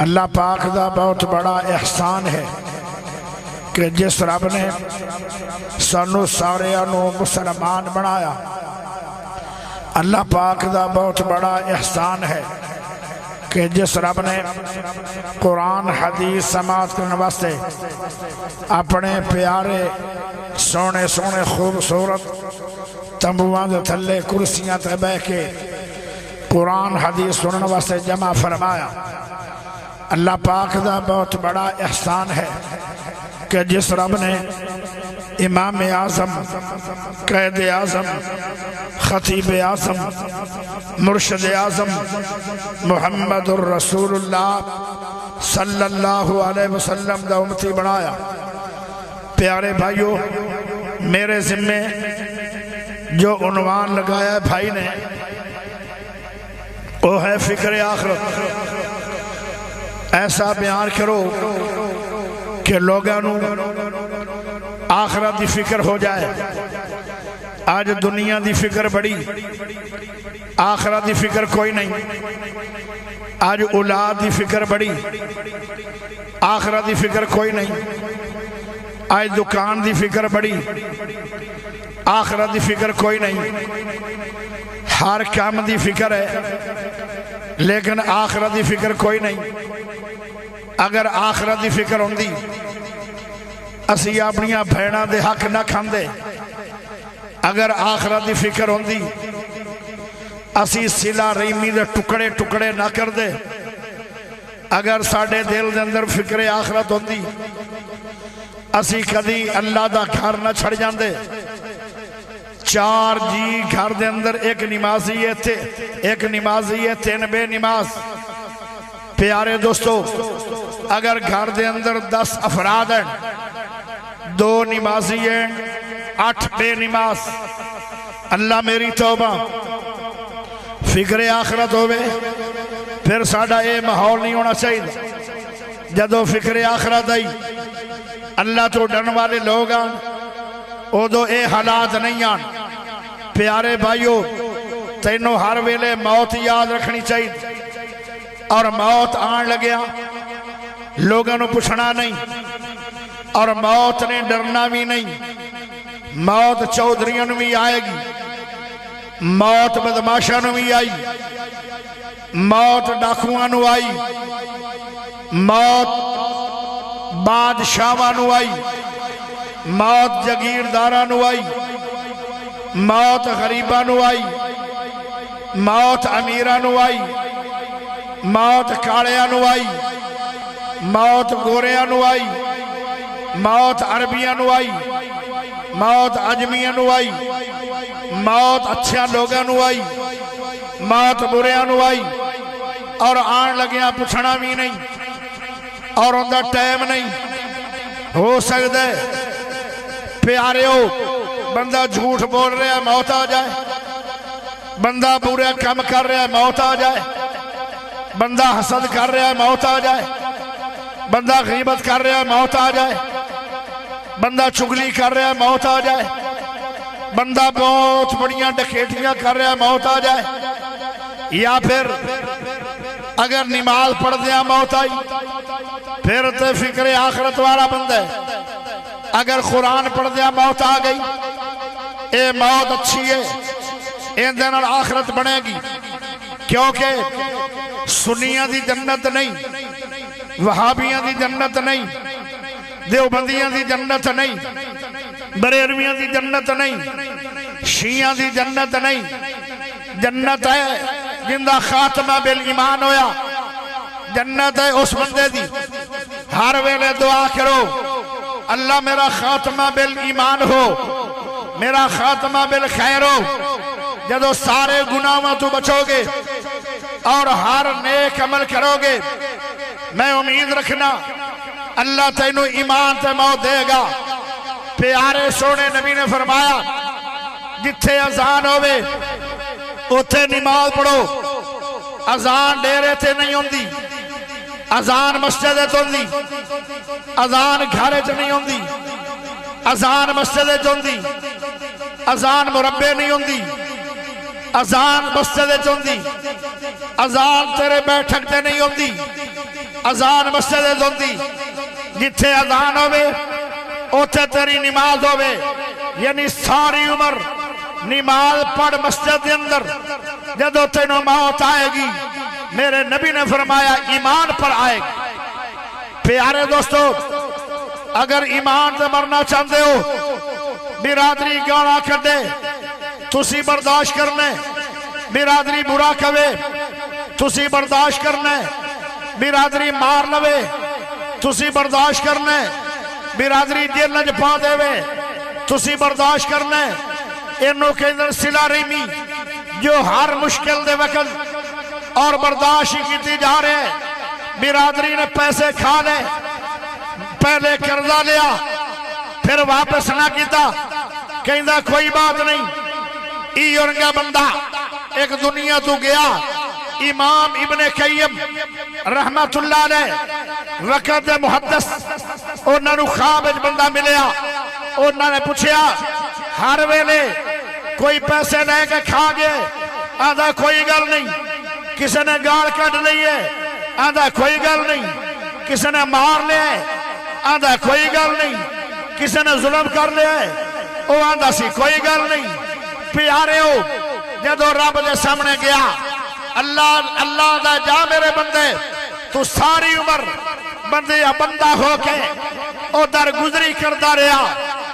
اللہ پاک دا بہت بڑا احسان ہے کہ جس رب نے سانو سارے انو مسلمان بنایا۔ اللہ پاک دا بہت بڑا احسان ہے کہ جس رب نے قرآن حدیث سماعت کرنے واسطے اپنے پیارے سونے سونے خوبصورت تنبوان دے تھلے کرسیاں تے بیٹھ کے قرآن حدیث سننے واسطے جمع فرمایا۔ اللہ پاک دا بہت بڑا احسان ہے کہ جس رب نے امام اعظم، قائد اعظم، خطیب اعظم، مرشد اعظم محمد الرسول اللہ صلی اللہ علیہ وسلم دا امتی بنایا۔ پیارے بھائیو، میرے ذمے جو عنوان لگایا بھائی نے وہ ہے فکر آخرت۔ ایسا بیان کرو کہ لوگوں آخرت دی فکر ہو جائے۔ آج دنیا دی فکر بڑی، آخرت دی فکر کوئی نہیں۔ آج اولاد دی فکر بڑی، آخرت دی فکر کوئی نہیں۔ آج دکان دی فکر بڑی، آخرت دی فکر کوئی نہیں۔ ہر کام دی فکر ہے لیکن آخرت دی فکر کوئی نہیں۔ اگر آخرت دی فکر ہوندی اسی اپنیاں بھیناں دے حق نہ کھاندے۔ اگر آخرت دی فکر ہوندی اسی صلہ رحمی دے ٹکڑے ٹکڑے نہ کر دے۔ اگر ساڑھے دل دے اندر فکر آخرت ہوندی اسی کدی اللہ دا گھر نہ چھڑ جاندے۔ چار جی گھر دے اندر ایک نمازی ہے، ایک نمازی ہے، 3 بے نماز۔ پیارے دوستو، اگر گھر دے اندر 10 افراد ہیں، 2 نمازی ہیں، 8 بے نماز۔ اللہ میری توبہ، فکر آخرت ہوئے پھر ساڑھا اے ماحول نہیں ہونا چاہیے۔ جدو فکر آخرت آئی اللہ تو ڈرن والے لوگ آن، او دو اے حالات نہیں آن۔ پیارے بھائیو، تینوں ہر ویلے موت یاد رکھنی چاہیے، اور موت آن لگیا لوگوں نے پوچھنا نہیں، اور موت نے ڈرنا بھی نہیں۔ موت چودھریوں نے بھی آئے گی، موت بدماشوں نے بھی آئی، موت ڈاکوؤں نے آئی، موت بادشاہاں نے آئی، موت جگیرداراں نے آئی، موت غریباں نے آئی، موت امیراں نے آئی، موت کاڑیاں نے آئی، موت گوریاں نے آئی، موت عربیاں نے آئی، موت عجمیاں نے آئی، موت اچھا لوگاں نے آئی، موت بریاں نے آئی، اور آن لگیاں پوچھنا بھی نہیں، اور اندر ٹائم نہیں ہو سکتا ہے۔ پیارے ہو، بندہ جھوٹ بول رہا ہے موت آ جائے، بندہ برا کام کر رہا ہے موت آ جائے، بندہ حسد کر رہا ہے موت آ جائے، بندہ غیبت کر رہا ہے موت آ جائے، بندہ چگلی کر رہا ہے موت آ جائے، بندہ بہت بڑیاں ڈکیٹیاں کر رہا ہے موت آ جائے، یا پھر اگر نماز پڑھ دیا موت آئی پھر تے فکر آخرت والا بندہ ہے۔ اگر قرآن پڑھ دیا موت آ گئی، اے موت اچھی ہے، ان دن آخرت بنے گی، کیونکہ سنیاں دی جنت نہیں، وہابیاں دی جنت نہیں، دیوبندیاں دی جنت نہیں، بریلویاں دی جنت نہیں، شیعہ دی جنت نہیں۔ جنت ہے جندہ خاتمہ بالایمان ہویا، جنت ہے اس بندے دی ہر ویلے دعا کرو، اللہ میرا خاتمہ بالایمان ہو، میرا خاتمہ بالخیر ہو۔ جدو سارے گناہوں تو بچو گے اور ہر نیک عمل کرو گے، میں امید رکھنا اللہ تینو ایمان تے موت دے گا۔ پیارے سونے نبی نے فرمایا جتھے اذان ہوئے اتھے نماز پڑھو۔ اذان ڈیرے تے نہیں ہوندی، اذان مسجد تے ہوندی، اذان گھرے تے نہیں ہوندی، اذان مسجد تے ہوندی، اذان مربے نہیں ہوندی، اذان مسجد چوندی اذان تیرے بیٹھک تے نہیں ہوندی اذان مسجد ہوندی جتھے اذان ہوئے اوتھے تیری نماز ہوئے یعنی ساری عمر نماز پڑھ مسجد کے اندر جدو تینوں موت آئے گی میرے نبی نے فرمایا ایمان پر آئے گی پیارے دوستو اگر ایمان سے مرنا چاہتے ہو برادری گانا کر دے تسی برداشت کرنے برادری برا کھوے تسی برداشت کرنے برادری مار لوے تسی برداشت کرنے برادری جیل نج پا دے وے تسی برداشت کرنے انہوں کے اندر صلہ رحمی جو ہر مشکل دے وقت اور برداشت کیتی جا رہے برادری نے پیسے کھا لے پہلے قرضہ لیا پھر واپس نہ کیتا کہندہ کوئی بات نہیں ای اورنگا بندہ ایک دنیا تو گیا امام ابن قیم رحمت اللہ علیہ وقت محدث انہوں نے خواب بندہ ملیا انہوں نے پوچھیا ہر ویلے کوئی پیسے لے کے کھا گئے آدھا کوئی گل نہیں کسی نے گال کٹ لئیے آدھا کوئی گل نہیں کسی نے مار لے آدھا کوئی گل نہیں کسی نے ظلم کر لے وہ آدھا سی کوئی گل نہیں پیارے ہو جدو رب دے سامنے گیا اللہ دا جا میرے بندے تو ساری عمر بندہ ہو کے او در گزری کردہ رہا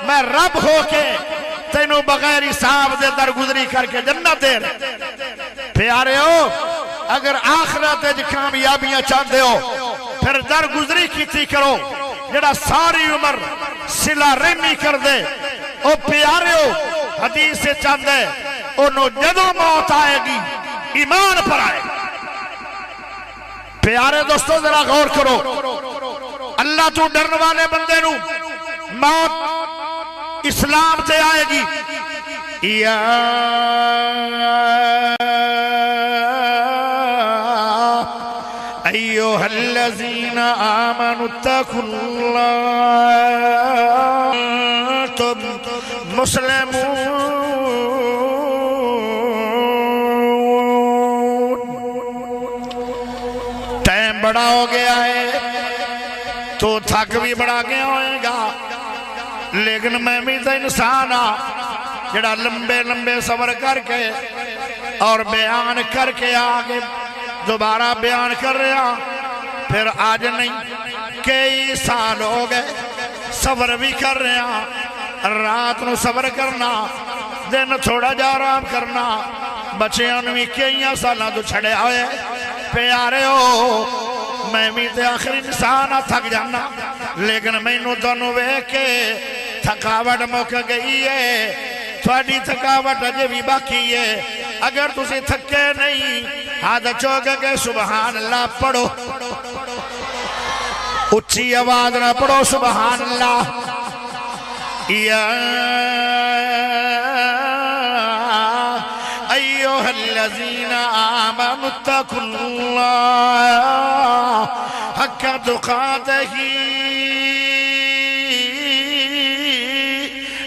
میں رب ہو کے تینوں بغیر حساب دے در گزری کر کے جنت دے پیارے ہو اگر آخرت کامیابیاں چاہتے ہو پھر در گزری کیتی کرو جڑا ساری عمر صلہ رحمی کر دے او پیارے ہو حدیث سے چاہتے انہوں جدو موت آئے گی ایمان پر آئے پیارے دوستو ذرا غور کرو اللہ تو ڈرن والے بندے نو موت اسلام سے آئے گی یا ایوہ الذین آمنوا اتقوا اللہ تم مسلمون ٹائم بڑا ہو گیا ہے تو تھک بھی بڑا گیا ہوئے گا لیکن میں بھی تو انسان جڑا لمبے سفر کر کے اور بیان کر کے آگے دوبارہ بیان کر رہا پھر آج نہیں کئی سال ہو گئے سفر بھی کر رہا رات نو سفر کرنا دن تھوڑا جا آرام کرنا بچیاں بھی کئی سالاں تو چھڑے ہوئے پیارے ہو میں بھی تے آخر انسان تھک جانا لیکن میں نو دونوں وے کے تھکاوٹ موقع گئی ہے تھوڑی تھکاوٹ اجے بھی باقی ہے اگر تسی تھکے نہیں ہاتھ چوک کے سبحان اللہ پڑھو اچھی آواز نہ پڑھو سبحان اللہ یا ایوہ الذین آمنوا اتقوا اللہ حق تقاتہ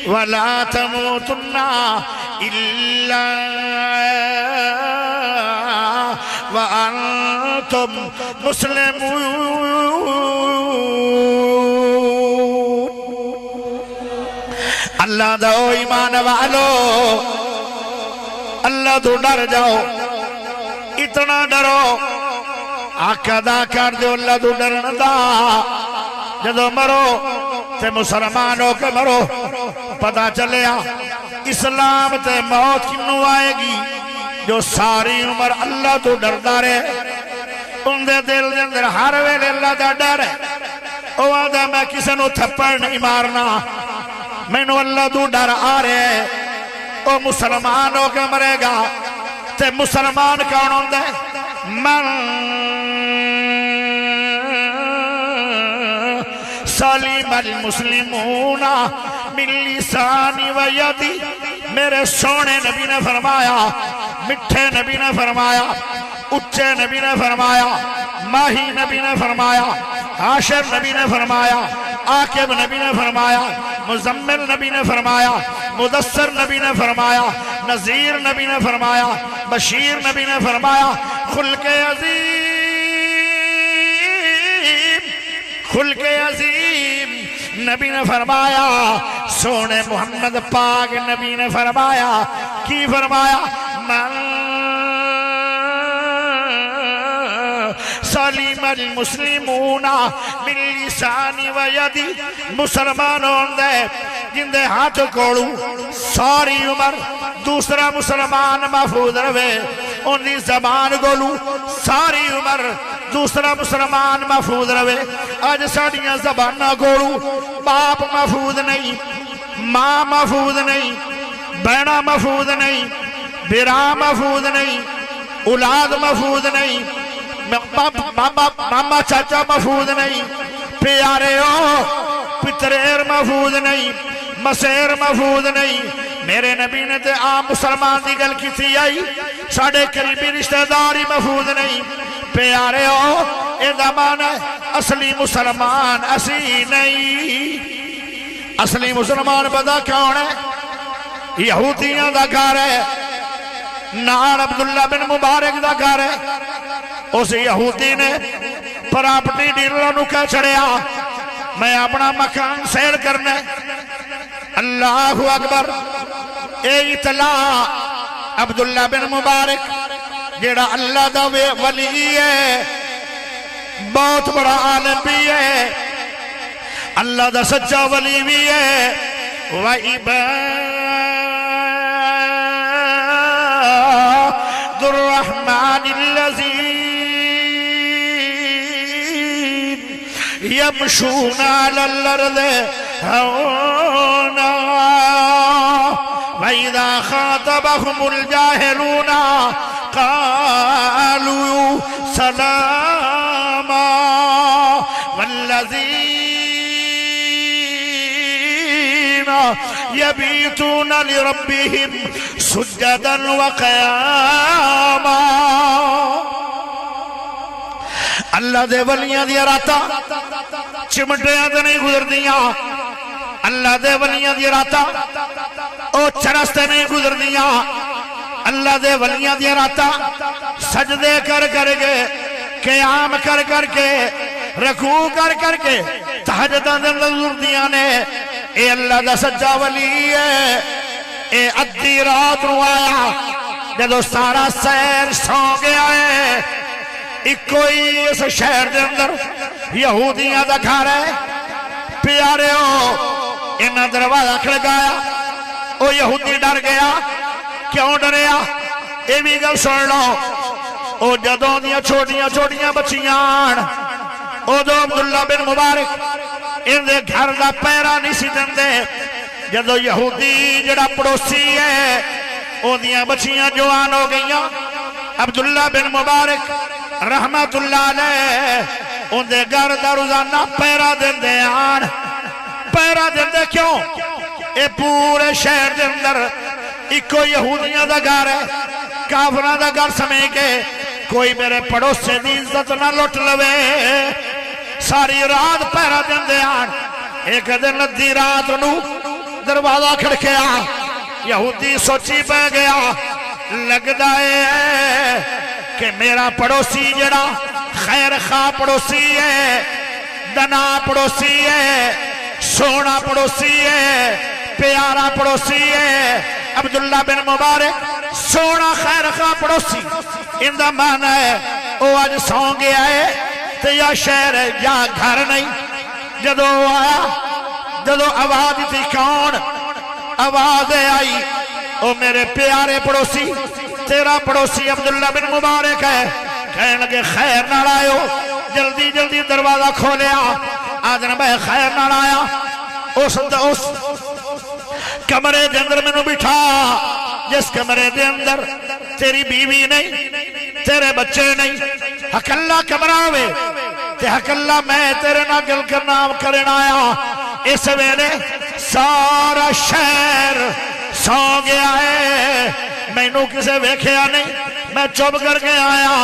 ولا تموتن الا وانتم مسلمون اللہ دو ایمان والو اللہ تو ڈر جاؤ اتنا ڈرو آقا دا کر دو اللہ تو ڈرن دا جدو مرو تے مسلمان ہو کے مرو پتہ چلیا اسلام تے موت کنو آئے گی جو ساری عمر اللہ تو ڈردا رہے ان دے دل دے اندر ہر ویلے اللہ دا ڈر ہے او آدھا میں کسی نو تھپڑ نہیں مارنا میں نو اللہ تو ڈر آ رہے او مسلمان ہو کے مرے گا تے مسلمان کون ہوندے من سلیم المسلمون من لسانی و یدی میرے سونے نبی نے فرمایا مٹھے نبی نے فرمایا اچھے نبی نے فرمایا ماہی نبی نے فرمایا حاشر نبی نے فرمایا عاقب نبی نے فرمایا مزمل نبی نے فرمایا مدثر نبی نے فرمایا نذیر نبی نے فرمایا، بشیر نبی نے فرمایا، خلق عظیم، خلق عظیم نبی نے فرمایا، سونے محمد پاک نبی نے فرمایا، کی فرمایا، من سلیم المسلمون من لسانی و یدی، مسلمانوں دے جن دے ہاتھ کوڑو ساری عمر دوسرا مسلمان محفوظ رہے، ان دی زبان گولو ساری عمر دوسرا مسلمان محفوظ رہے۔ آج ساڑیاں زبانہ گولو، باپ محفوظ نہیں، ماں محفوظ نہیں، بہنہ محفوظ نہیں، برا محفوظ نہیں، اولاد محفوظ نہیں، ماما چاچا محفوظ نہیں، پیارے ہو پتریر محفوظ نہیں، مسیر محفوظ نہیں۔ میرے نبی نے تے عام مسلمان دی گل کی تھی آئی، ساڑھے قریبی رشتہ داری محفوظ نہیں، پیارے ہو اے دمان ہے اصلی مسلمان اسی نہیں۔ اصلی مسلمان پتہ کون ہے؟ یہودیاں دا گھر ہے، نال عبداللہ بن مبارک دا گھر ہے۔ اس یہودی نے پراپرٹی ڈیلروں نو کہہ چھڑیا، میں اپنا مکان سیل کرنے۔ اللہ اکبر، اے اطلاع عبداللہ بن مبارک جیڑا اللہ دا ولی ہے، بہت بڑا عالم بھی ہے، اللہ دا سچا ولی بھی ہے، وَعِبَادُ الرَّحْمَنِ الَّذِينَ يَمْشُونَ عَلَى الْأَرْضِ هَوْنًا وَإِذَا خَاطَبَهُمُ الْجَاهِلُونَ قَالُوا سَلَامًا وَالَّذِينَ يَبِيتُونَ لِرَبِّهِمْ سُجَّدًا وَقِيَامًا۔ اللہ دے ولیاں دیا راتا چمٹیاں دے نہیں گزر دیاں، اللہ دے ولیاں دیا راتا او چرستے نہیں گزر دیاں، اللہ دے ولیاں دیا راتا سجدے کر کر کے، قیام کر کر کے، رکوع کر کر کے، تہجداں دے گزر دیاں نے۔ اے اللہ دا سچا ولی ہے، اے ادھی رات نو آیا جدو سارا سیر سو گیا ہے، ایک کوئی اس شہر دے اندر یہودیاں دا گھر ہے، پیارے ہو انہاں دروازہ کھڑکایا، او یہودی ڈر گیا، کیوں ڈریا؟ اے بھی گل سن لو، او جدوں دیاں چھوٹیاں چھوٹیاں بچیاں او دو عبداللہ بن مبارک ان دے گھر دا پیرا نہیں سی دندے، جدو یہودی جڑا پڑوسی ہے او دیاں بچیاں جوان ہو گئیاں، عبداللہ بن مبارک رحمت اللہ علیہ ان دے گھر دا روزانہ پیرا دندے آن، پیرا دندے کیوں؟ اے پورے شہر دے اندر ایکو یہودیاں دا گھر ہے، کافراں دا گھر سمیں کے کوئی میرے پڑوسے دی عزت نہ لٹ لوے، ساری رات پیرا دندے آن۔ ایک دن دی رات نو دروازہ کھڑکیا، یہودی سوچی پہ گیا، لگدا ہے کہ میرا پڑوسی جڑا خیر خواہ پڑوسی ہے، دنا پڑوسی ہے، سونا پڑوسی ہے، پیارا پڑوسی ہے، عبداللہ بن مبارک سونا خیر خواہ پڑوسی، ان دا معنی ہے او آج سو گیا ہے تو یا شہر ہے یا گھر نہیں۔ جدو آیا، جدو آواز تھی کون؟ آواز آئی او میرے پیارے پڑوسی، تیرا پڑوسی عبداللہ بن مبارک ہے، کہنے لگے خیر نہ آئے، جلدی جلدی دروازہ کھولیا، آدھنا میں خیر نہ آیا، اس کمرے دے اندر میں نو بٹھا جس کمرے دے اندر تیری بیوی نہیں، تیرے بچے نہیں، حق اللہ کمرہ ہوئے تے حق اللہ میں تیرے نہ گل کرنا کرنا آیا۔ اس ویلے سارا شہر سو گیا ہے، میں نو کسے ویکھیا نہیں، میں چوب کر کے آیا،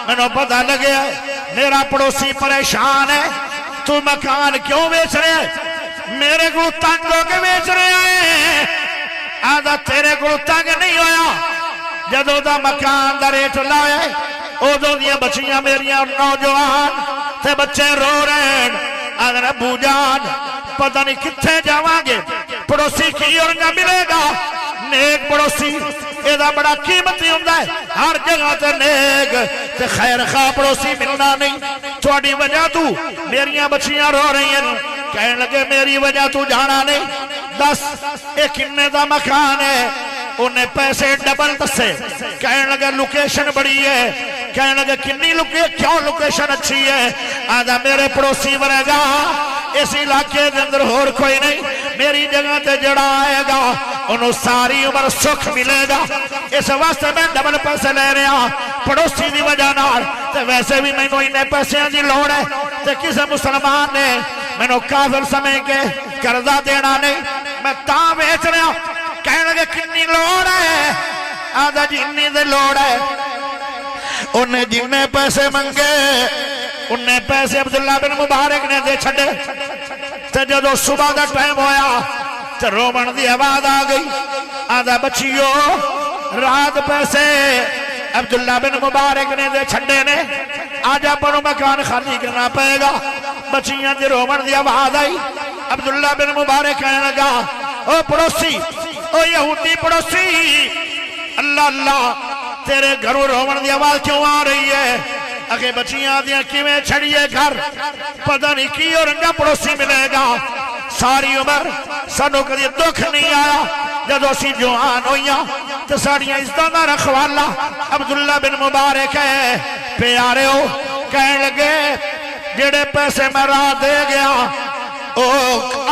میں نو پتہ لگیا میرا پڑوسی پریشان ہے، تو مکان کیوں بیچ رہے ہیں؟ میرے کو تنگ ہو کے بیچ رہے ہیں، آدھا تیرے کو تنگ نہیں ہویا جدو دا مکان دا ریٹ لائے ادو دیا بچیاں میریاں نوجوان تے بچے رو رہے ہیں آدھا ابو جان پتہ نہیں کتھے جاواں گے پڑوسی کی اور نہ ملے گا نیک پڑوسی ایدہ بڑا قیمتی ہوندہ ہے ہر جگہ تے نیک تے خیر خواہ پڑوسی ملنا نہیں تھوڑی وجہ تو میریاں بچیاں رو رہی ہیں کہنے لگے میری وجہ تو جانا نہیں 10 ایک اننے دا مکان ہے انہیں پیسے ڈبل دسے کہنے لگے لوکیشن بڑی ہے کہنے لگے کنی کیوں لوکیشن اچھی ہے آدھا میرے پڑوسی بنے گا اس علاقے کے اندر اور کوئی نہیں میری جگہ تے جڑا آئے گا انہوں ساری عمر سکھ ملے گا اس واسطے میں ڈبل پیسے لے رہا پڑوسی دی وجہ نال تے ویسے بھی میں کوئی نئے پیسے دی لوڑ ہے تے کسی مسلمان نے میں نے کافر سمجھ کے قرضہ دینا نہیں میں تاں بیچ رہا کہنے لگے کنی لوڑ ہے آدھا جنی دے لوڑ ہے انہیں جنہیں پیسے منگے انہیں پیسے عبداللہ بن مبارک نے دے چھڑے تے جدو صبح دا ٹائم ہویا تے رومن دی آواز آ گئی آدھا بچیو رات پیسے عبداللہ بن مبارک نے دے چھڑے نے آجا پڑھو مکان خالی کرنا پائے گا بچیاں دی رومن دی آواز آئی عبداللہ بن مبارک کہنے لگا او پڑوسی او یہودی پڑوسی اللہ اللہ تیرے گھروں رومن دی آواز کیوں آ رہی ہے اگے بچیاں دیاں کیویں چھڑیے گھر پتہ نہیں کی اور انگا پڑوسی ملے گا ساری عمر سانو کدی دکھ نہیں آیا جدو اسی جوان ہوئیاں تو ساڑیاں ازدہ رکھوالا عبداللہ بن مبارک ہے پیارے ہو کہنے لگے جڑے پیسے میں راہ دے گیا او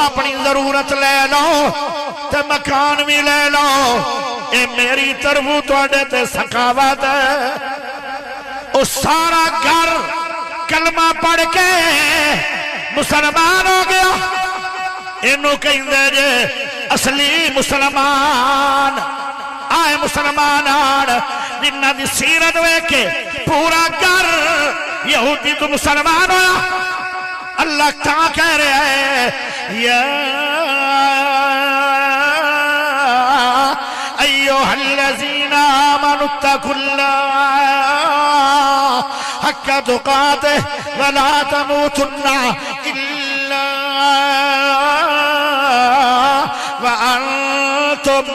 اپنی ضرورت لے لو تے مکان بھی لے لو اے میری طرفو توڑے تے سکاوات ہے او سارا گھر کلمہ پڑھ کے مسلمان ہو گیا انہوں کہیں دے جے اصلی مسلمان آئے مسلمانان جنہ دی سیرت وے کے پورا گھر یہودی تو مسلمان ہویا اللہ کہاں کہہ رہے ہیں یا ایوہ الذین آمنوا اتقوا اللہ حق تقاته ولا تموتن الا وانتم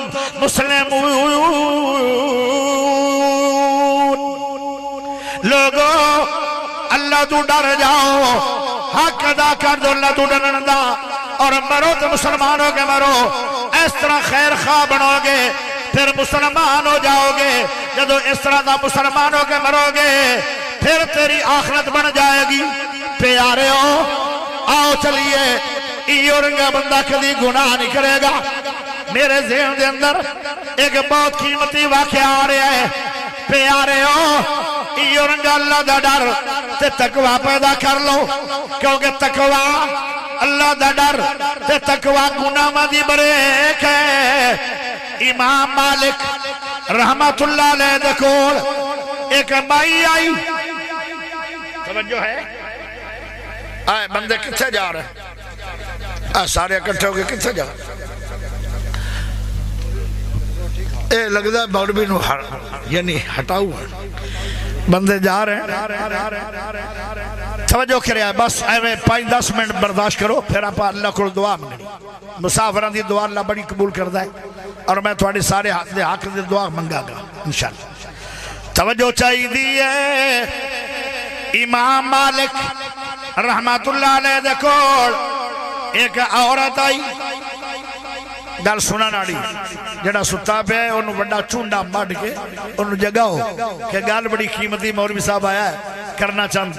مسلمون لوگو اللہ تو ڈر جاؤ حق ادا کر دو اللہ تو ڈرن دا اور مرو تو مسلمانوں کے مرو اس طرح خیر خواہ بنو گے پھر مسلمان ہو جاؤ گے جدو اس طرح دا مسلمانوں کے مرو گے پھر تیری آخرت بن جائے گی پیارے ہو آؤ چلیے ایورنگا بندہ کدی گناہ نہیں کرے گا میرے ذہن دے اندر ایک بہت قیمتی واقعہ آ رہا ہے پیارے ہو ایورنگا اللہ دا ڈر تے تقوی پیدا کر لو کیونکہ تقوی اللہ دا ڈر تے تقوی گناہ مدی بریک ہے امام مالک رحمت اللہ علیہ دکول ایک بائی آئی توجہ ہے آئے بندے کتھے جا رہے ہیں سارے اکٹھے ہو گئے کتھے جا اے لگتا ہے مولوی نو یعنی ہٹاؤ بندے جا رہے ہیں توجہ کرے آئے بس ایویں 5-10 منٹ برداشت کرو پھر آپ اللہ کو دعا منگنی مسافران دی دعا اللہ بڑی قبول کردہ ہے اور میں تھوڑی سارے حق دی دعا منگا گا انشاءاللہ توجہ چاہی دیئے امام مالک رحمت اللہ علیہ دکول ایک عورت آئی گل سنا ناڑی جڑا ستا پہ ہے انہوں بڑا چونڈا مڈ کے انہوں جگاؤ کہ گل بڑی قیمتی مولوی صاحب آیا ہے کرنا چاند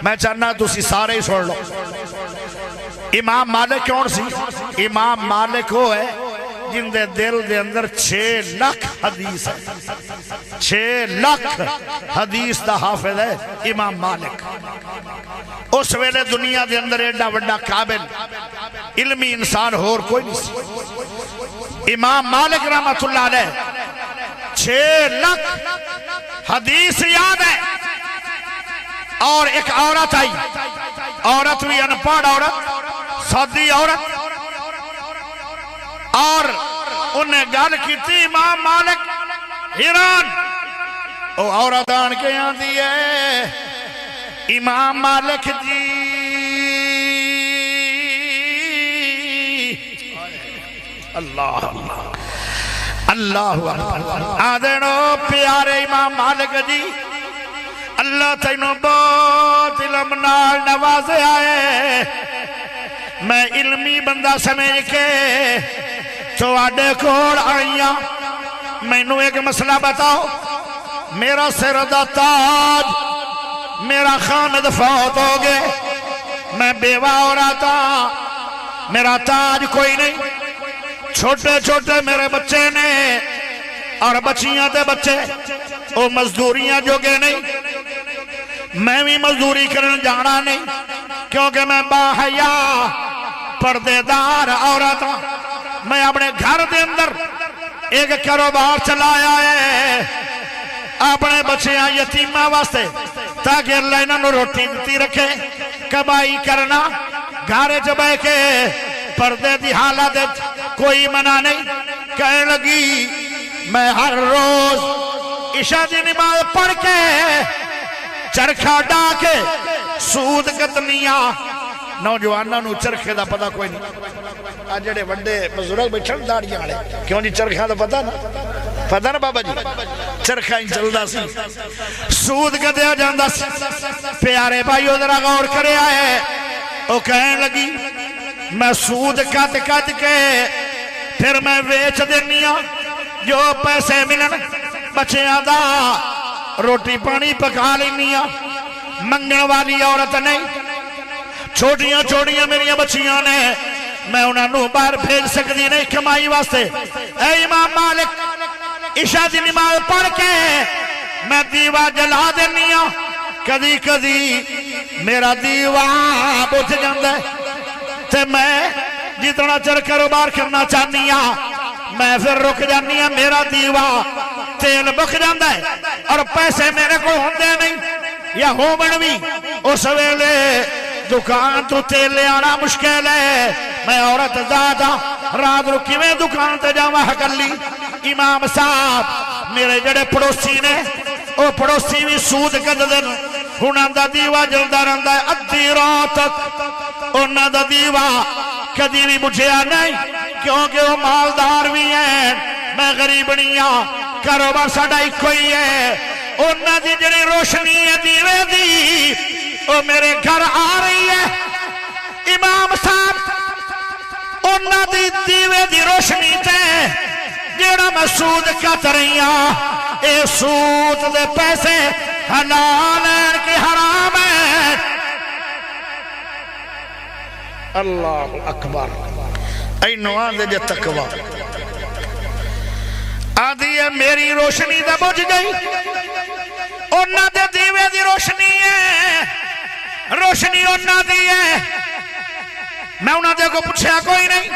میں چاہنا تسی سارے ہی سوڑ لو امام مالک کون سی امام مالک ہو ہے جن دے دل دے اندر 6 لاکھ حدیث ہے 6 لاکھ حدیث دا حافظ ہے امام مالک اس ویلے دنیا دے اندر ایڈا وڈا قابل علمی انسان ہور کوئی نہیں سی امام مالک رحمت اللہ علیہ 6 لاکھ حدیث یاد ہے اور ایک عورت آئی عورت بھی انپڑھ عورت سعودی عورت اور انہیں گل کیتی امام مالک حیران او عورت آن کے آندی ہے امام مالک جی اللہ اللہ آدھنو پیارے امام مالک جی اللہ تینوں بہت علم نال نوازے آئے میں علمی بندہ سمجھ کے تو آڈے کوڑ آئیاں میں نو ایک مسئلہ بتاؤ میرا سر دا تاج میرا خامد فوت ہو گئے میں بیوہ ہو رہا تھا میرا تاج کوئی نہیں چھوٹے چھوٹے میرے بچے نے اور بچیاں دے بچے وہ مزدوریاں جو گے نہیں میں بھی مزدوری کرنے جانا نہیں کیونکہ میں باحیا پردے دار عورت ہوں میں اپنے گھر دے اندر ایک کاروبار چلایا ہے اپنے بچیاں یتیمہ واسطے تاکہ اللہ انہوں روٹی دیتی رکھے کمائی کرنا گھارے جبے کے پردے دی حالت کوئی منع نہیں کہنے لگی میں ہر روز عشاء دی نماز پڑھ کے چرخہ ڈا کے سود کتنیاں نوجوانہ نو چرخے دا پتہ کوئی نہیں آج جڑے وڈے بزرگ بیٹھن داڑیاں والے کیوں جی چرخہ دا پتہ نا بابا جی چرخہ ہی چلدا سی سود کدیا جاندا سی پیارے بھائیو ذرا غور کرے آئے وہ کہنے لگی میں سود کت کے پھر میں ویچ دینیاں جو پیسے ملن بچیاں دا روٹی پانی پکا لینیاں منگن والی عورت نہیں چھوٹیاں چھوٹیاں میری بچیاں نے میں انہاں نو باہر بھیج سکتی نہیں کمائی واسطے اے امام مالک عشاء دی نماز پڑھ کے میں دیوا جلا دینیاں کدی کدی میرا دیوا بجھ جاندا ہے تے میں جتنا چر کاروبار کرنا چاہنیاں میں پھر رک جانیاں میرا دیوا تیل بک جاندا ہے اور پیسے میرے کو ہوندے نہیں یا ہومن بھی اس ویلے دکان تو تیل لے آنا مشکل ہے میں عورت زیادہ رات رکی میں دکان تے جاواں ہکلی امام صاحب میرے جڑے پڑوسی نے وہ پڑوسی بھی سود کد دن ہناں دا دیوا جلدا رہندا ہے ادھی رات تک انہاں دا دیوا کدی بھی بجھیا نہیں کیونکہ وہ مالدار بھی ہیں میں غریبنیاں کاروبار ساڈا ایک کوئی ہے انہاں دی جڑی روشنی ہے دیوے دی وہ میرے گھر آ رہی ہے امام صاحب انہاں دی دیوے دی روشنی تے جیڑا میں سود کت رہی ہاں اے سود دے پیسے حلال ہیں کہ حرام ہیں اللہ اکبر اینو آندے جے تقوی آدھی ہے میری روشنی دا بجھ گئی انہاں دے دیوے دی روشنی ہے روشنی انہاں دی ہے میں انہاں دے کو پوچھا کوئی نہیں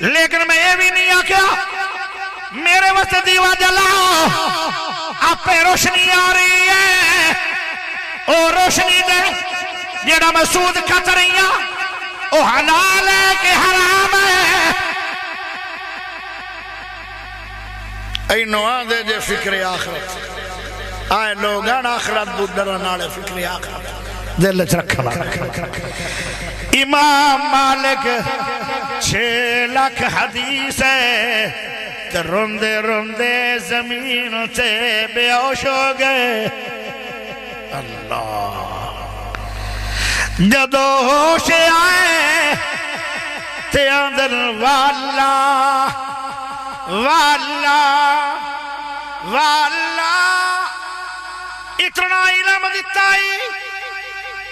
لیکن میں یہ بھی نہیں آکیا میرے واسطے دیوا جلاؤ آپ پہ روشنی آ رہی ہے او روشنی دے جیڑا میں سود کھت رہی ہوں او حلال ہے کہ حرام ہے اینو آدھے جے فکر آخرت آئے لوگان آخرت بودرہ نالے فکر آخرت دل چرکھا امام مالک 6 لاکھ حدیث ہے روندے روندے زمین سے بے ہوش ہو گئے اللہ جدو ہوش آئے تے اندر والا والا والا اتنا علم دیتائی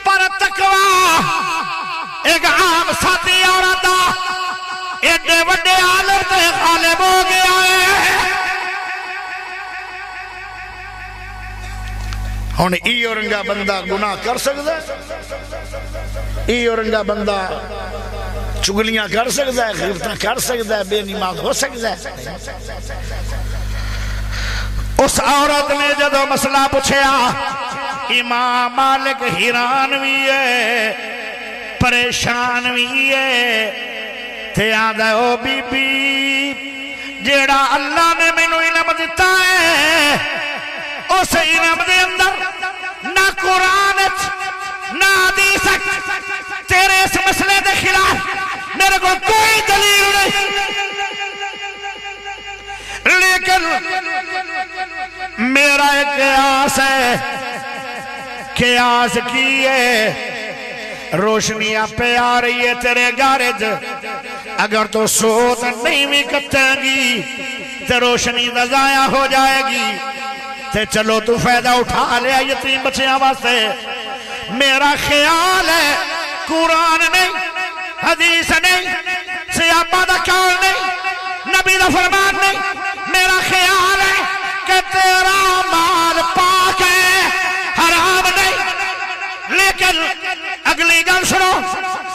پر تقوی ایک عام ساتھی عورتہ ایڈے وڈے عالم تے غالب ہو گیا ہے ہون ای اورنگا بندہ گناہ کر سکتا ہے ای اورنگا بندہ چگلیاں کر سکتا ہے غیبتاں کر سکتا ہے بے نماز ہو سکتا ہے اس عورت نے جدو مسئلہ پوچھیا امام مالک حیران بھی ہے پریشان بھی ہے تے آدھا او بی بی جیڑا اللہ نے مینوں علم دیتا ہے اس علم دے اندر نہ قرآن نہ حدیث تیرے اس مسئلے دے خلاف میرے کو کوئی دلیل نہیں، لیکن میرا ایک قیاس ہے۔ قیاس کی ہے روشنیاں پہ آ رہی ہے تیرے گارج، اگر تو سوت نہیں بھی کتیں گی تو روشنی دا ضائع ہو جائے گی، تے چلو تو فائدہ اٹھا لیا یتیم بچیاں واسطے۔ میرا خیال ہے قرآن نہیں، حدیث نہیں، صحابہ دا قول نہیں، نبی دا فرمان نہیں، میرا خیال ہے کہ تیرا مال پاک ہے، حرام نہیں۔ لیکن اگلی گل سنو،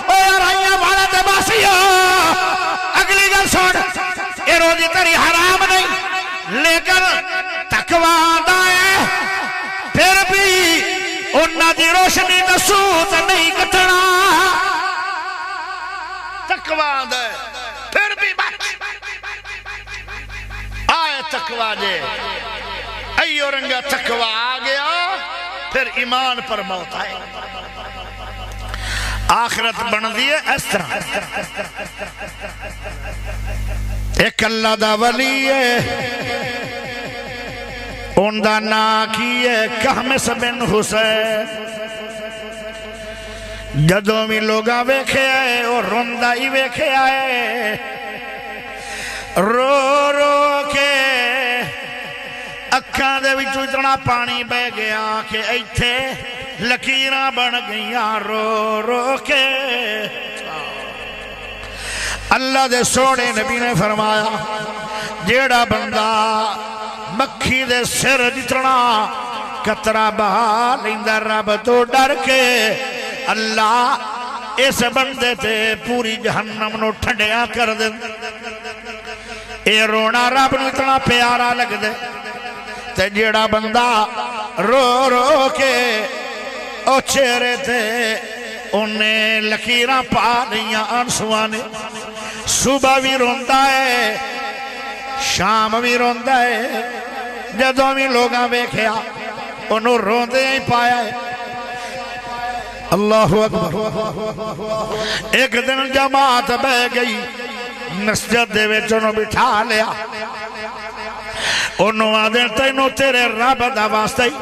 او رائیاں والے دے باسیو، اگلی گل سن، اے روزی تیری حرام نہیں لیکن تقوی آندا ہے، پھر بھی انہاں دی روشنی دا سوت نہیں کٹنا۔ تقوی آندا ہے پھر بھی آئے تقوی جے ایو رنگا تقوی آ گیا، پھر ایمان پر موت آئے، آخرت بن دیئے اس طرح۔ ایک اللہ دا ولی ہے، ان دا نا کی ہے کہمس بن حسین، جدوں بھی لوگاں ویکھے آئے اور روندہ ہی ویکھے آئے، رو رو کے اکھاں دے وچوں اتنا پانی بہ گیا کہ ایتھے لکیراں بن گئیاں رو رو کے۔ اللہ دے سونے نبی نے فرمایا جیڑا بندہ مکھی دے سر جتنا قطرہ بہا لیندہ رب تو ڈر کے، اللہ اس بندے تے پوری جہنم نو ٹھنڈیاں کر دے۔ اے رونا رب نو اتنا پیارا لگ دے، تے جیڑا بندہ رو رو کے او چہرے تے انہیں لکیراں پا لیاں آنسوانے، صبح بھی روندہ ہے شام بھی روندہ ہے، جدوں بھی لوگاں ویکھیا انہوں روندے ہی پایا ہے۔ اللہ اکبر۔ ایک دن جماعت بہ گئی، مسجد دے وچ انہوں بٹھا لیا، انہوں آدھے تینوں تیرے رب دا واسطہ ہی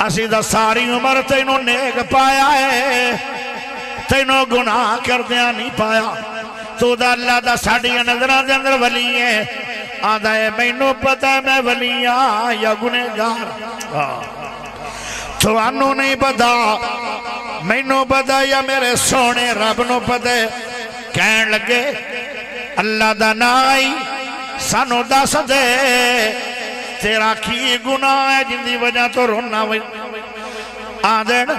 اسی دا ساری عمر تینوں نیک پایا ہے، تینوں گناہ کردیاں نہیں پایا، تو دا اللہ دا ساڑیاں نظرہ دے اندر ولی ہے، آدھا ہے مینوں پتہ ہے میں ولیاں یا گنہگار، تو انہوں نہیں پتا، مینوں پتا یا میرے سونے رب نو پتا ہے۔ کہن لگے اللہ دا نائی سانو دس دے تیرا کی گناہ ہے جن دی وجہ تو رونا ہوئی۔ آدھن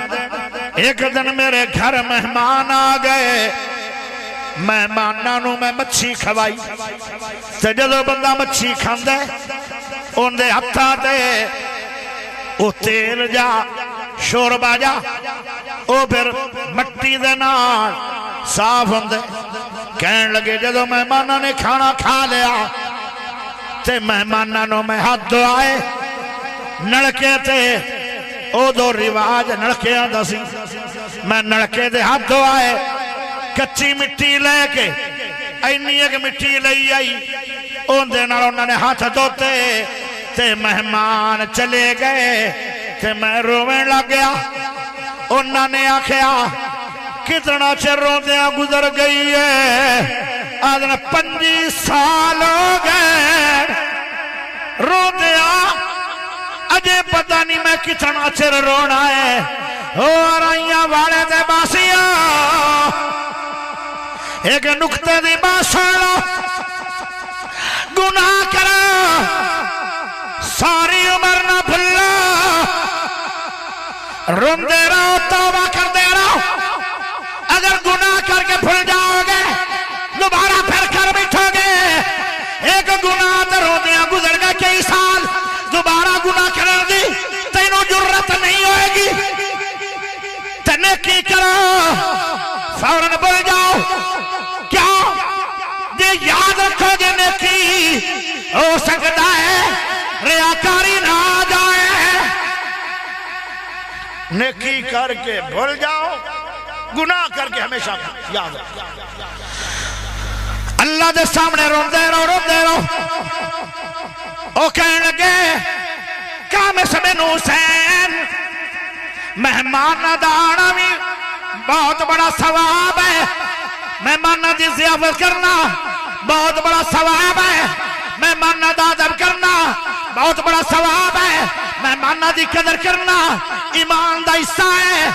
ایک دن میرے گھر مہمان آ گئے، مہمانانوں میں مچھی کھوائی، تے جدو بندہ مچھی کھاندے ان دے ہتھاں تے او تیل جا شوربا جا او پھر مٹی دے نال صاف ہوندے۔ کہن لگے جدو مہمانوں نے کھانا کھا لیا تے مہمانوں میں ہاتھ دھوائے، نلکے تے او دو رواج نلکے آندہ سی، میں نلکے دے ہاتھ دھوائے، کچی مٹی لے کے اینی ایک مٹی لئی آئی، ان دے نال انہوں نے ہاتھ دھوتے تے مہمان چلے گئے تے میں رویں لگ گیا۔ انہوں نے آکھیا کتنا چر روندیاں گزر گئی ہے، آدھنا 25 سال ہو گئے روندیاں، اجے پتہ نہیں میں کتنا چر رونا ہے۔ اور آئیاں والے دے باسیاں ایک نکتے دی بات سن لو، گناہ کرو ساری عمر نہ بھلا، روندے رہو توبہ کردے رہو، اگر گناہ کر کے بھول جاؤ گے دوبارہ پھر کر بیٹھو گے۔ ایک گناہ تے روندیاں گزر گئے کئی سال، دوبارہ گناہ کرن دی تینوں جرت نہیں ہوئے گی، تے نیکی کرو فوراً بھول جاؤ۔ کیا ہو سکتا ہے ریاکاری نہ آ جائے، نیکی کر کے بھول جاؤ، گناہ کر کے ہمیشہ یاد رکھو۔ اللہ دے سامنے روندے رہو۔ او کہنے لگے قامس بن حسین مہمان دانا بھی بہت بڑا ثواب ہے، مہمان دی ضیافت کرنا بہت بڑا ثواب ہے، مہمان دا ادب کرنا بہت بڑا ثواب ہے، مہمان دی قدر کرنا ایمان دا حصہ ہے۔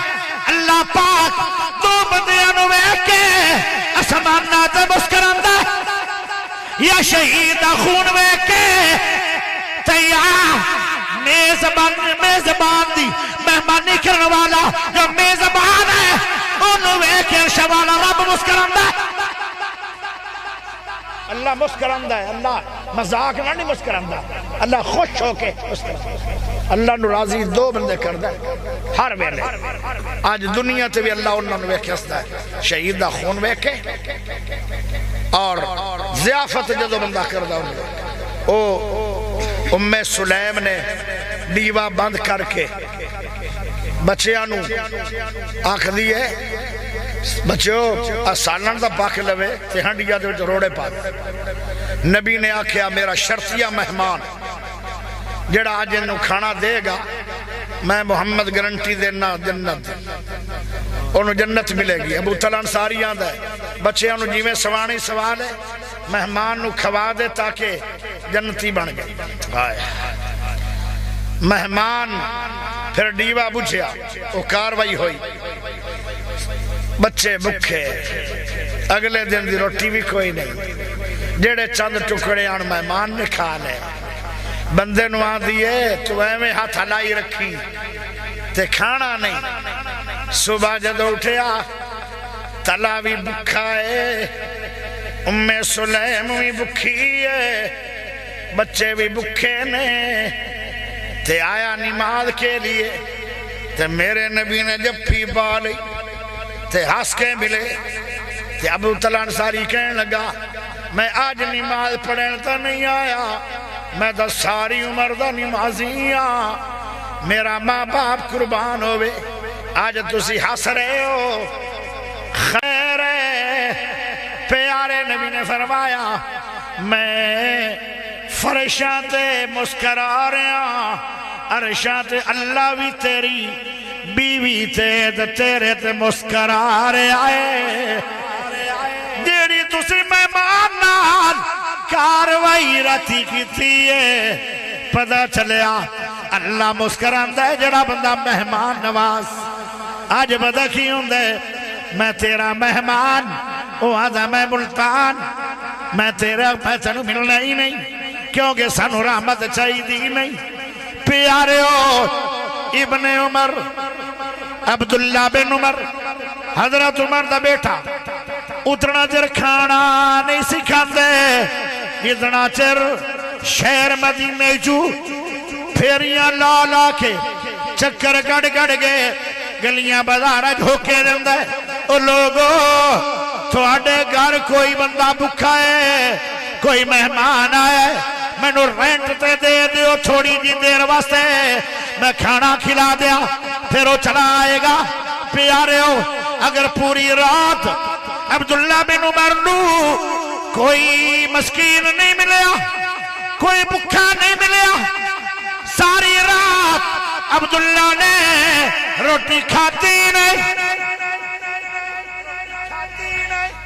اللہ پاک دو بندیاں نو ویکھ کے اسماناں تے مسکراندا یا شہید دا خون ویکھ کے تیار میزبان دی مہمانی کرنے والا جو میزبان ہے انہوں ویکھ کے شوالا رب مسکراندا ہے۔ اللہ مسکراندا ہے، اللہ مذاق نہ نہیں مسکراندا، اللہ خوش ہو کے مسکراندا، اللہ نو راضی دو بندے کردا ہے ہر ویلے۔ آج دنیا تے بھی اللہ انہوں نے ویکھ ہستا ہے، شہید دا خون ویکھ کے اور ضیافت جدو بندہ کردا او ام سلیم نے دیوا بند کر کے بچیاں نو آکھ دیئے بچیو سالن دا پاک لوے تے ہنڈیا دے روڑے پا۔ نبی نے آکھیا میرا شرطیہ مہمان جڑا آج انہوں کھانا دے گا میں محمد گرنٹی دینا جنت، انہوں جنت ملے گی۔ ابو طلحہ انصاری آندہ ہے بچے انہوں جیویں سوانی سوال ہے مہمان نو کھوا دے تاکہ جنتی بن گئے۔ مہمان پھر ڈیوا بجھیا وہ کاروائی ہوئی، بچے بکھے، اگلے دن دی روٹی بھی کوئی نہیں، جڑے چند ٹکڑے آن مہمان نے کھا لے۔ بندے نو آن دیئے تو ایویں ہاتھ ہلائی رکھی تے کھانا نہیں۔ صبح جدو اٹھیا تلا بھی بکھا ہے، ام سلیم بھی بکھی ہے، بچے بھی بکھے نے، تے آیا نماز کے لیے تے میرے نبی نے جپی پا لی تے ہس کے ملے تے ابو طلحہ انصاری کہنے لگا میں آج نماز پڑھنے تا نہیں آیا، میں دا ساری عمر دا نمازیاں، میرا ماں باپ قربان ہوئے، آج تسی ہس رہے ہو خیر ہے۔ پیارے نبی نے فرمایا میں فرشاں تے مسکرا رہا، عرشاں تے اللہ بھی تیری بیوی تے تیرے تے مسکرا رہا ہے۔ جیڑی تسی مہمان نال کاروائی راتی کی تھی ہے، پتہ چلیا اللہ مسکراندا ہے جڑا بندہ مہمان نواز۔ آج پتہ کی ہوندے میں تیرا مہمان، وہ آدھا میں ملتان، میں تیرا پیسنو ملنا ہی نہیں کیونکہ سانو رحمت چاہی دی نہیں۔ پیارے ہو ابن عمر عبداللہ بن عمر حضرت عمر دا بیٹا اتنا چر کھانا نہیں سکھان دے، اتنا چر شہر مدینے جو پھیریاں لا لا کے چکر گڑ گڑ گئے، گلیاں بازارہ جھوکے دن دے۔ او لوگو تھوڑے گھر کوئی بندہ بکھا ہے، کوئی مہمان آئے، میں نو رینٹ تے دے دیو تھوڑی جی دیر واسطے، میں کھانا کھلا دیا پھر وہ چلا آئے گا۔ پیارے ہو اگر پوری رات عبداللہ بن عمر نو کوئی مسکین نہیں ملیا، کوئی بکھا نہیں ملیا، ساری رات عبداللہ نے روٹی کھاتی نہیں،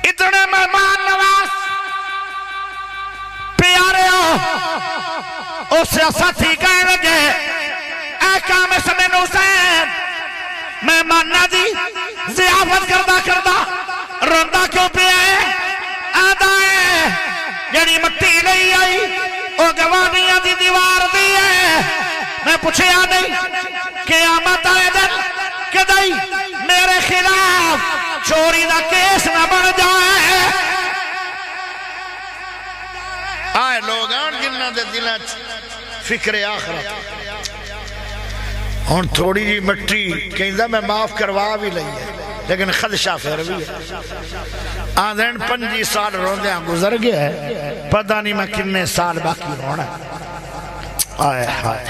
اتنے مہمان نواز۔ پیارے ہو اس ساتھی کہنے لگے اے قامس بن حسین مہمانہ دی ضیافت کردہ روندہ کیوں پہ آئے؟ آدھا ہے جڑی مٹی نہیں آئی وہ گوانیاں دی دیوار دی ہے۔ میں پوچھے آ نہیں قیامت آئے دن کدائی میرے خلاف چوری دا کیس نہ بڑھ جائے۔ آئے لوگ آن جنہ دے دلیں فکر آخرت، ہون تھوڑی جی مٹی کہیں دا میں معاف کروا بھی لئی ہے لیکن خدشہ پھر بھی ہے۔ آدھین 25 سال روندیاں گزر گیا ہے، پتہ نہیں میں کنے سال باقی رونا ہے۔ آئے ہائے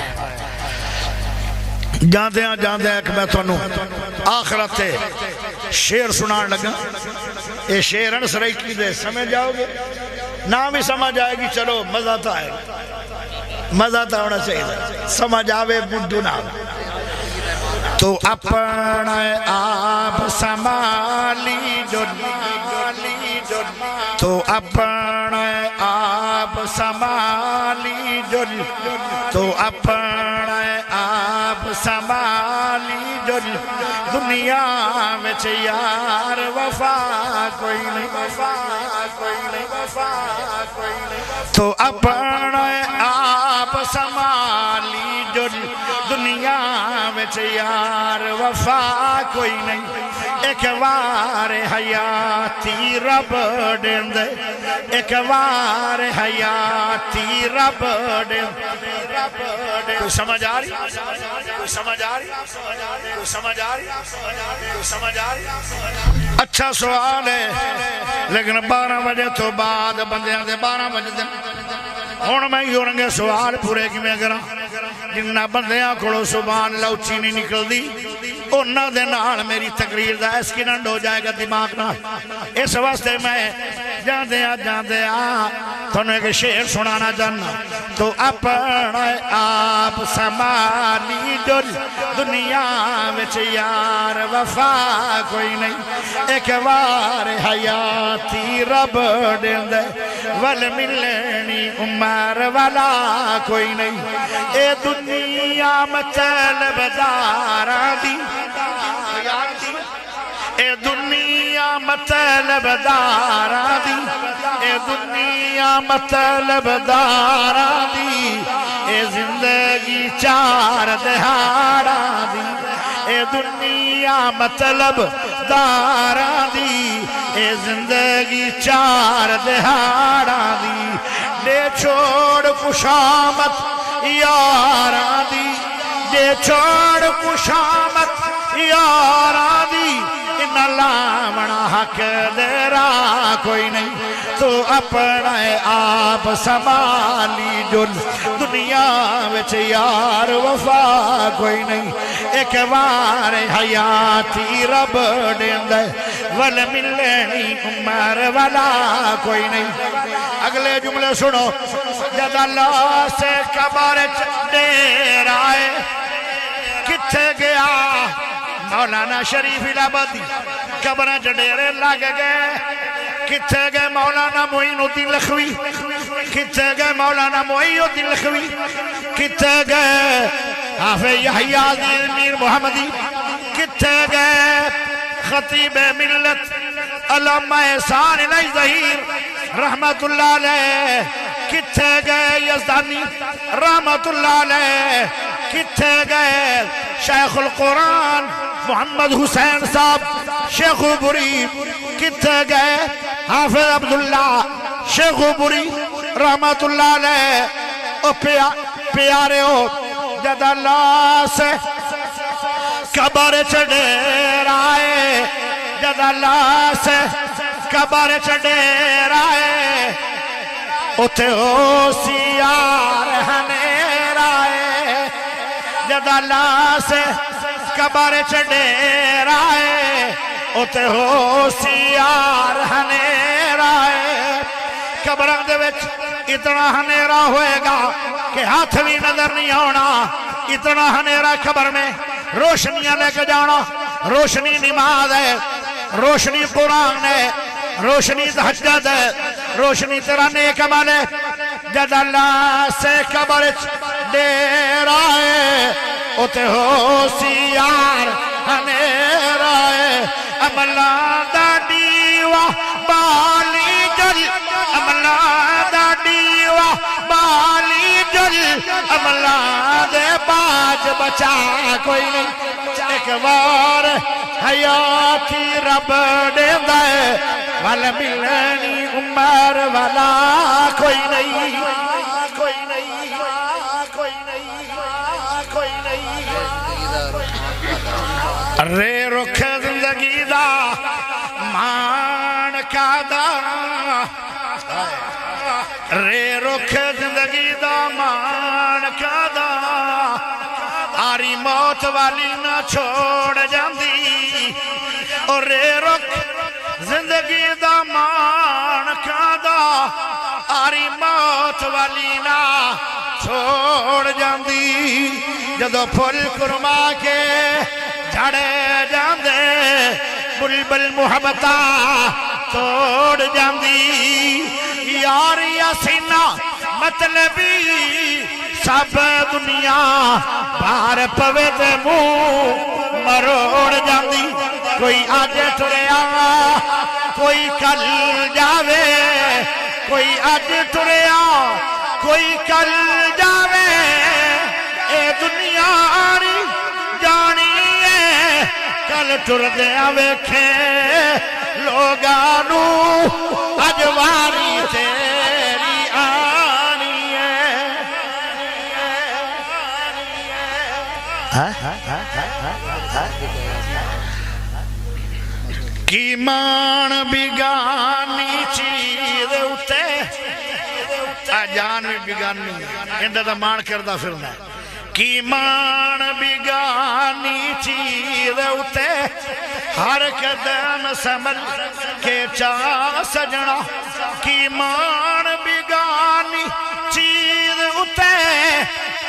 جاندیاں ایک میں تو آخرت شیر سنان لگا، یہ شیر انسرائی کی دے سمجھ جاؤ گے؟ نہ بھی سمجھ آئے گی، چلو مزہ تو آئے گا، مزہ تو ہونا چاہیے، سمجھ آوے بدو نہ تو اپنا آپ سنبھالی جن، تو اپنا آپ سنبھالی جن، تو اپنا آپ سنبھالی جن، دنیا میں یار وفا کوئی نہیں، وفا کوئی نہیں، وفا کوئی نہیں، تو اپنا آپ سنبھالی جن، دنیا میں یار وفا کوئی نہیں، ایک وار حیاتی رب ڈند، ایک وار حیاتی رب ڈند۔ کوئی سمجھ آ رہی؟ کوئی سمجھ آ رہی؟ کوئی سمجھ آ رہی؟ کوئی سمجھ آ رہی؟ اچھا سوال ہے، لیکن 12 بجے تو بعد بندیاں دے 12 بجے دے ہون میں یوں رنگے سوال پورے کی میں کرا جنہ بندیاں کھڑو سبحان اللہ اچھی نہیں نکل دی انہاں دے نال میری تقریر دا ایسکیننڈ ہو جائے گا دماغ نال۔ اس واسطے میں جاندیا تھوڑے ایک شعر سنانا جاننا، تو اپنا آپ سنبھالی جن، دنیا وچ یار وفا کوئی نہیں، ایک وار حیاتی رب ڈند، ول ملنی عمر والا کوئی نہیں، اے دنیا مطلب داراں دی، اے دنیا مطلب داراں دی، اے دنیا مطلب داراں دی، اے زندگی 4 دہاڑاں دی، اے دنیا مطلب داراں دی، اے زندگی 4 دہاڑاں دی، دے چھوڑ خوشامت یاراں دی، دے چھوڑ خوشامت یاراں دی، ان لامنا حق دیرا کوئی نہیں، تو اپنا آپ سنبھالی جن، دنیا وچ یار وفا کوئی نہیں، ایک وار حیاتی رب ڈند، ول ملنی عمر والا کوئی نہیں۔ اگلے جملے سنو، جد اللہ سے قبر ڈیرائے کتھے گیا مولانا شریف الہبادی، قبریں ڈیرے لگ گئے، کتھے گئے مولانا معین الدین لکھوی، کتھے گئے مولانا معین الدین لکھوی، کتھے گئے حافظ یحییٰ میر محمدی، کتھے گئے خطیب ملت علامہ احسان علی ظہیر رحمت اللہ علیہ، کتھے گئے یزدانی رحمت اللہ علیہ، کتھے گئے شیخ القرآن محمد حسین صاحب شیخ بری، کتھے گئے حافظ عبداللہ شیخ بری رحمت اللہ علیہ۔ او پیارے ہو، جد اللہ سے قبر ڈیرائے، جد اللہ سے قبر ڈیرائے، اتھے ہو سیار ہنیرائے، جد اللہ سے قبر ڈیرائے، اتھے ہو سیار ہنیرائے، قبروں دے وچ اتنا ہنیرا ہوئے گا کہ ہاتھ بھی نظر نہیں ہونا، اتنا ہنیرا قبر میں روشنیاں لے کے جانا، روشنی نماز ہے، روشنی قرآن ہے، روشنی تہجد ہے، روشنی تیرا نیک عمل ہے، جد اللہ سے قبر ڈیرائے، اتھے ہو سیار ہنیرائے، عملہ دا دیوہ بالی جل، عملہ دا دیوہ بالی جل، عملہ دے باج بچا کوئی نہیں، ایک بار حیاتی رب دیندہ ہے، والا ملنی عمر والا کوئی نہیں، کوئی نہیں، کوئی نہیں، کوئی نہیں۔ رے رخ زندگی دا مان کادا رے رخ زندگی دا مان کادا آری موت والی نہ چھوڑ جاندی اور رے رخ زندگی دا مان کادا آری موت والی نہ چھوڑ جاندی جدو پھل کرما کے جھڑے جاندے بلبل محبتہ توڑ جاندی یاری سینہ مطلبی سب دنیا بار پوے دے منہ مروڑ جاندی کوئی آج ٹریا کوئی کل جاوے کوئی آج ٹریا کوئی کل جاوے اے دنیا آری جانی ہے کل ٹر دیا ویکھے لوگانو اجواری تیری آنی ہے کی مان بگانی چیز اتے جان بھی بگانی اندہ دا مان کردہ پھرنا کی مان بگانی چیز اتے ہر قدم سمل کے چاہ سجنا کی مان بگانی چیز اتے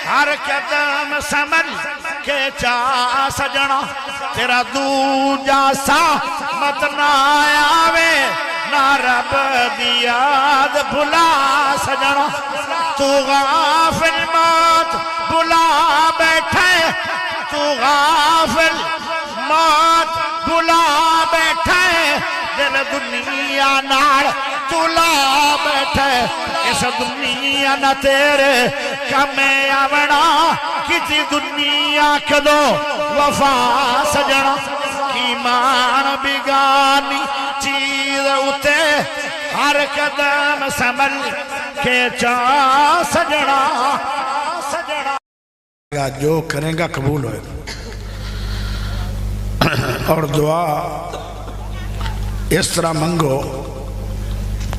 ہر قدم سمل کے چاہ سجنا تیرا دو جاسا مت نہ آوے نہ رب دیاد بھلا سجنا تو غافل موت بھلا بیٹھے تو غافل موت بھلا بیٹھے دل دنیا نار تلا بیٹھے اس دنیا نہ تیرے کمیں آونا کسی دنیا کدو وفا سجنا کی مان بگانی چیز اتے ہر قدم سمل کے چاہ سجنا جو کریں گا قبول ہوئے اور دعا اس طرح منگو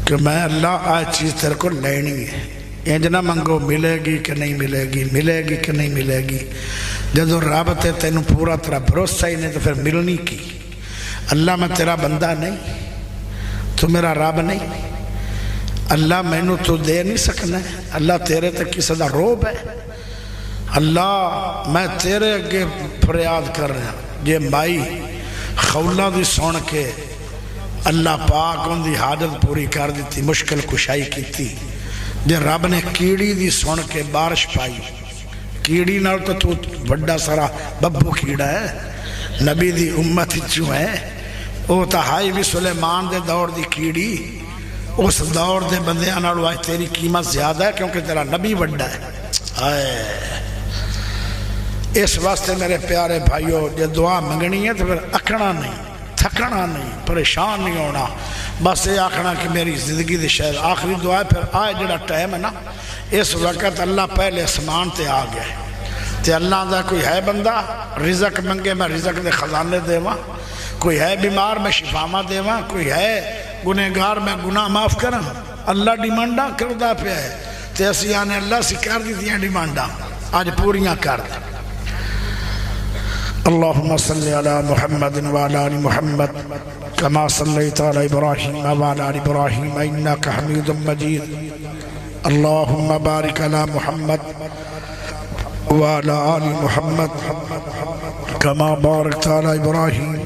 کہ میں اللہ آج چیز تیرے کو لینی ہے انج نہ منگو ملے گی کہ نہیں ملے گی ملے گی کہ نہیں ملے گی جدو رب تے تینوں پورا طرح بھروسہ ہی نہیں تو پھر ملنی کی اللہ میں تیرا بندہ نہیں تو میرا رب نہیں اللہ میں نو تو دے نہیں سکنا ہے اللہ تیرے تک کسی دا روب ہے اللہ میں تیرے اگے فریاد کر رہا یہ مائی خولہ دی سون کے اللہ پاک ان دی حاجت پوری کر دیتی مشکل کشائی کی تھی جے رب نے کیڑی دی سون کے بارش پائی کیڑی نال تو بڑا سارا ببو کیڑا ہے نبی دی امت چوں ہے او تہائی بھی سلیمان دے دور دی کیڑی اس دور دے بندیاں نال آج تیری قیمت زیادہ ہے کیونکہ تیرا نبی بڑا ہے اس واسطے میرے پیارے بھائیو جے دعا منگنی ہے تو پھر اکھنا نہیں تھکنا نہیں پریشان نہیں ہونا بس یہ آکھنا کہ میری زندگی دے شاید آخری دعا ہے پھر آئے جڑا ٹائم ہے نا اس وقت اللہ پہلے اسمان تے آ گئے تے اللہ دا کوئی ہے بندہ رزق منگے میں رزق دے خزانے دے وہاں کوئی ہے بیمار میں شفاما دے وہاں کوئی ہے گنہگار میں گناہ معاف کریں اللہ ڈیمانڈا کردہ پہ ہے تے اسی آنے اللہ سے کر دی دیاں ڈیمانڈا آج پوریاں کر دیں اللهم صل على محمد وعلى آل محمد كما صليت على إبراهيم وعلى آل إبراهيم إنك حميد مجيد اللهم بارك على محمد وعلى آل محمد كما باركت على إبراهيم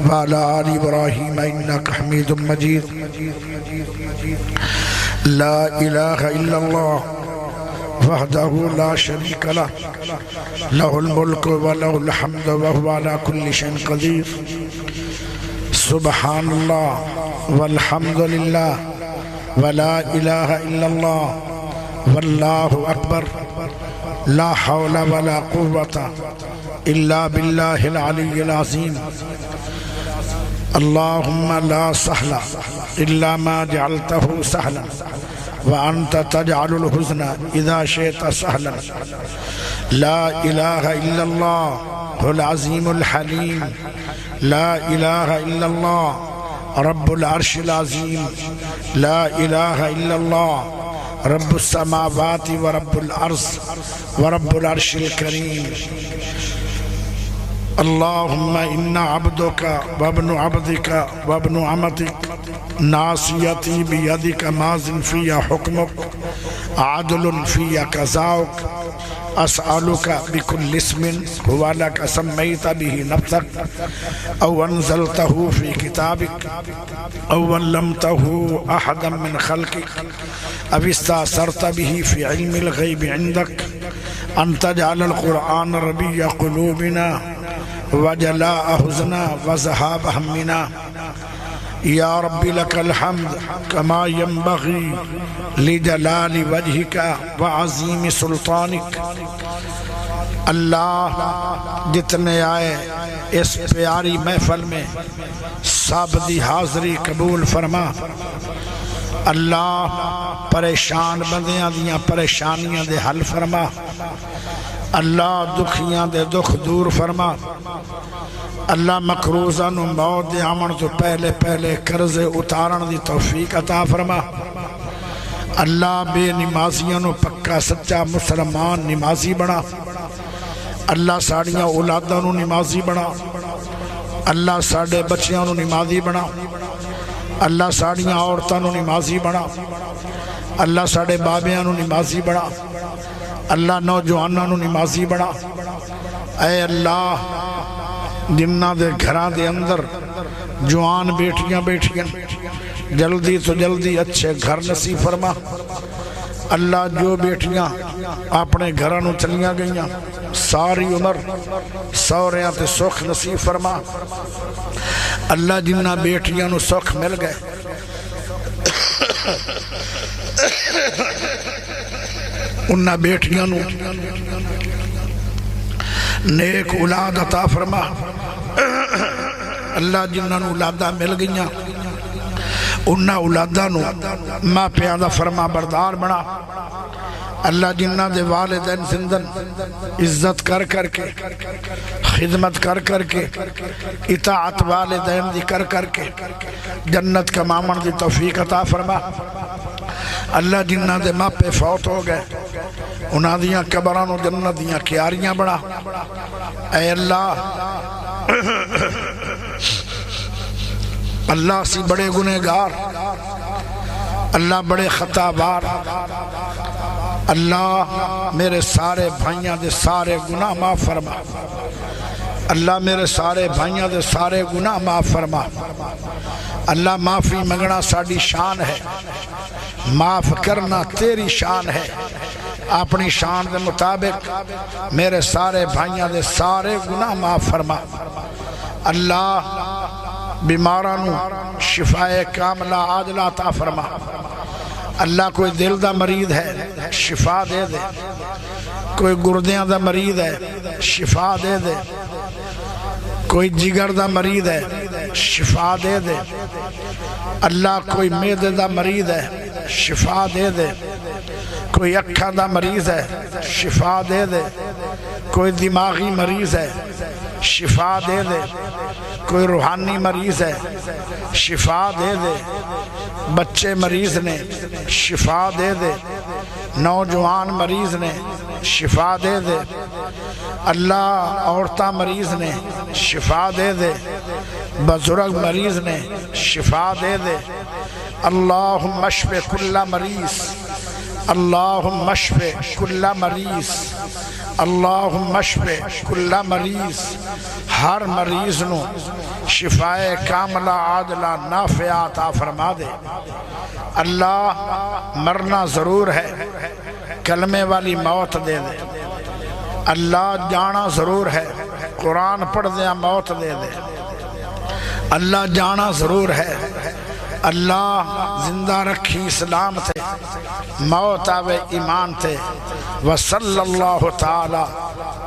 وعلى آل إبراهيم إنك حميد مجيد لا إله إلا الله وحده لا شريك له له الملك وله الحمد وهو على كل شيء قدير سبحان الله والحمد لله ولا إله إلا الله والله أكبر لا حول ولا قوة إلا بالله العلي العظيم اللهم لا سهل إلا ما جعلته سهلا وأنت تجعل الحزن إذا شئت سهلا لا إله إلا الله العظیم الحلیم لا الہ الا اللہ رب العرش العظیم لا الہ الا اللہ رب السماوات ورب الارض ورب العرش الکریم اللہم انا عبدک وابن عبدک وابن عمتک ناصیتی بیدک ماض فی حکمک عدل فی قضاؤک اسألک بکل اسم هو لک سمیت به نفسک او انزلته فی کتابک او علمته احدا من خلقک او استاثرت به فی علم الغیب عندک ان تجعل القرآن ربیع قلوبنا وجلاء حزنا وذهاب همنا یا رب لك الحمد كما ينبغي لجلال وجهك وعظیم سلطانك اللہ جتنے آئے اس پیاری محفل میں سب دی حاضری قبول فرما اللہ پریشان بندیاں دیاں پریشانیاں دے حل فرما اللہ دکھیاں دے دکھ دور فرما اللہ مقروضہ نو موت دے آمن تو پہلے پہلے قرض اتارن دی توفیق عطا فرما اللہ بے نمازیاں نو پکا سچا مسلمان نمازی بنا اللہ ساڑیاں اولاداں نو نمازی بنا اللہ ساڑے بچیاں نو نمازی بنا اللہ ساڑیاں عورتاں نو نمازی بنا اللہ ساڑے بابیاں نو نمازی بنا اللہ نوجواناں نو نمازی بنا اے اللہ جنہ دے گھراں دے اندر جوان بیٹیاں بیٹھیاں جلدی تو جلدی اچھے گھر نصیب فرما اللہ جو بیٹیاں اپنے گھراں نو چلیاں گئیاں ساری عمر سوریاں تے سکھ نصیب فرما اللہ جنہ بیٹیاں نو سکھ مل گئے انہا بیٹیاں نو نیک اولاد عطا فرما اللہ جنہاں نو اولادہ مل گئیاں انہا اولادہ نو ماں پیادہ فرما بردار بنا اللہ جنہاں دے والدین زندن عزت کر کر کے خدمت کر کر کے اطاعت والدین دی کر کر کے جنت کا مامن دی توفیق عطا فرما اللہ جنہاں دے ماں پہ فوت ہو گئے انہاں دیاں قبران و جنت دیاں کیاریاں بڑا اے اللہ اللہ سی بڑے گنہگار اللہ بڑے خطا بار اللہ میرے سارے بھائیاں دے سارے گناہ معاف فرما اللہ میرے سارے بھائیاں دے سارے گناہ معاف فرما اللہ معافی منگنا ساڑی شان ہے معاف کرنا تیری شان ہے اپنی شان دے مطابق میرے سارے بھائیاں دے سارے گناہ معاف فرما اللہ بیمارانو شفائے کاملہ عاجلہ عطا فرما اللہ کوئی دل دا مریض ہے شفا دے دے کوئی گردیاں دا مریض ہے شفا دے دے کوئی جگر دا مریض ہے شفا دے دے اللہ کوئی معدے دا مریض ہے شفا دے دے کوئی اکھاں دا مریض ہے شفا دے دے کوئی دماغی مریض ہے شفا دے دے کوئی روحانی مریض ہے شفا دے دے بچے مریض نے شفا دے دے نوجوان مریض نے شفا دے دے اللہ عورتاں مریض نے شفا دے دے بزرگ مریض نے شفا دے دے اللہم اشفِ کل مریض اللہم اشفِ کل مریض اللہم اشفِ کل مریض ہر مریض نو شفائے کاملہ عادلہ نافعہ عطا فرما دے اللہ مرنا ضرور ہے کلمے والی موت دے دے اللہ جانا ضرور ہے قرآن پڑھ دیا موت دے دے اللہ جانا ضرور ہے اللہ زندہ رکھی اسلام تھے موت آوے ایمان تھے وصلی اللہ تعالی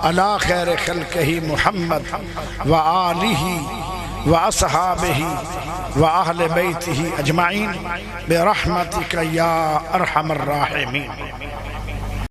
علی خیر خلقہ محمد وآلہ وأصحابه وأهل بيته أجمعين برحمتك يا أرحم الراحمين